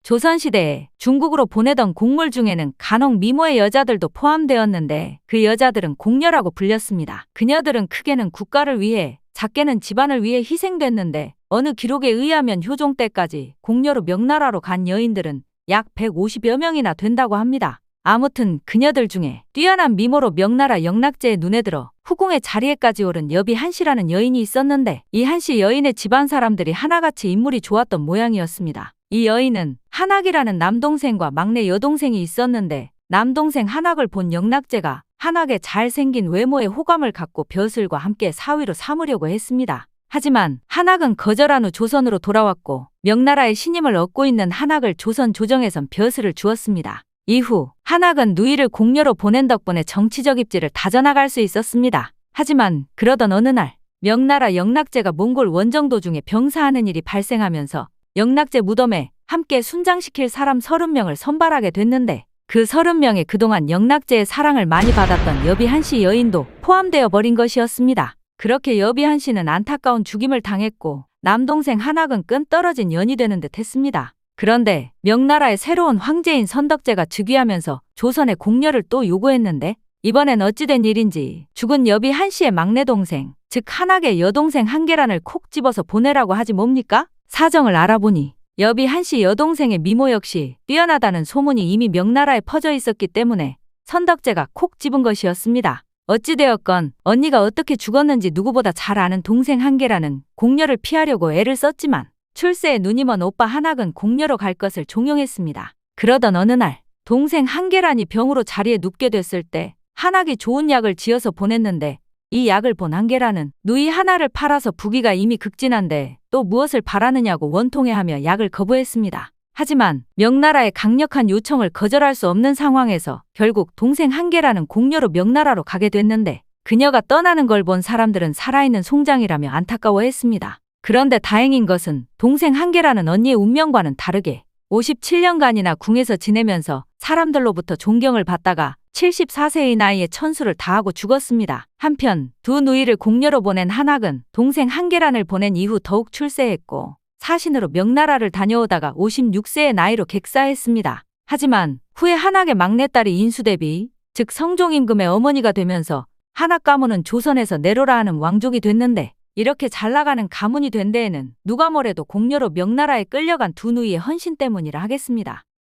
조선시대에 중국으로 보내던 곡물 중에는 간혹 미모의 여자들도 포함되었는데 그 여자들은 공녀라고 불렸습니다. 그녀들은 크게는 국가를 위해 작게는 집안을 위해 희생됐는데 어느 기록에 의하면 효종 때까지 공녀로 명나라로 간 여인들은 약 150여 명이나 된다고 합니다. 아무튼 그녀들 중에 뛰어난 미모로 명나라 영락제의 눈에 들어 후궁의 자리에까지 오른 여비 한씨라는 여인이 있었는데 이 한씨 여인의 집안 사람들이 하나같이 인물이 좋았던 모양이었습니다. 이 여인은 한학이라는 남동생과 막내 여동생이 있었는데 남동생 한학을 본 영락제가 한학의 잘생긴 외모에 호감을 갖고 벼슬과 함께 사위로 삼으려고 했습니다. 하지만 한학은 거절한 후 조선으로 돌아왔고 명나라의 신임을 얻고 있는 한학을 조선 조정에선 벼슬을 주었습니다. 이후 한학은 누이를 공녀로 보낸 덕분에 정치적 입지를 다져나갈 수 있었습니다. 하지만 그러던 어느 날 명나라 영락제가 몽골 원정 도중에 병사하는 일이 발생하면서 영락제 무덤에 함께 순장시킬 사람 30명을 선발하게 됐는데 그 30명에 그동안 영락제의 사랑을 많이 받았던 여비 한씨 여인도 포함되어 버린 것이었습니다. 그렇게 여비 한씨는 안타까운 죽임을 당했고 남동생 한학은 끈 떨어진 연이 되는 듯 했습니다. 그런데 명나라의 새로운 황제인 선덕제가 즉위하면서 조선의 공녀를 또 요구했는데 이번엔 어찌된 일인지 죽은 여비 한씨의 막내 동생, 즉 한학의 여동생 한계란을 콕 집어서 보내라고 하지 뭡니까? 사정을 알아보니 여비 한씨 여동생의 미모 역시 뛰어나다는 소문이 이미 명나라에 퍼져 있었기 때문에 선덕제가 콕 집은 것이었습니다. 어찌되었건 언니가 어떻게 죽었는지 누구보다 잘 아는 동생 한계란은 공녀를 피하려고 애를 썼지만 출세에 눈이 먼 오빠 한학은 공녀로 갈 것을 종용했습니다. 그러던 어느 날 동생 한계란이 병으로 자리에 눕게 됐을 때 한학이 좋은 약을 지어서 보냈는데 이 약을 본 한계란은 누이 하나를 팔아서 부기가 이미 극진한데 또 무엇을 바라느냐고 원통해하며 약을 거부했습니다. 하지만 명나라의 강력한 요청을 거절할 수 없는 상황에서 결국 동생 한계란은 공녀로 명나라로 가게 됐는데 그녀가 떠나는 걸 본 사람들은 살아있는 송장이라며 안타까워했습니다. 그런데 다행인 것은 동생 한계란은 언니의 운명과는 다르게 57년간이나 궁에서 지내면서 사람들로부터 존경을 받다가 74세의 나이에 천수를 다하고 죽었습니다. 한편 두 누이를 공녀로 보낸 한학은 동생 한계란을 보낸 이후 더욱 출세했고 사신으로 명나라를 다녀오다가 56세의 나이로 객사했습니다. 하지만 후에 한학의 막내딸이 인수대비, 즉 성종임금의 어머니가 되면서 한학 가문은 조선에서 내로라 하는 왕족이 됐는데 이렇게 잘나가는 가문이 된 데에는 누가 뭐래도 공녀로 명나라에 끌려간 두 누이의 헌신 때문이라 하겠습니다.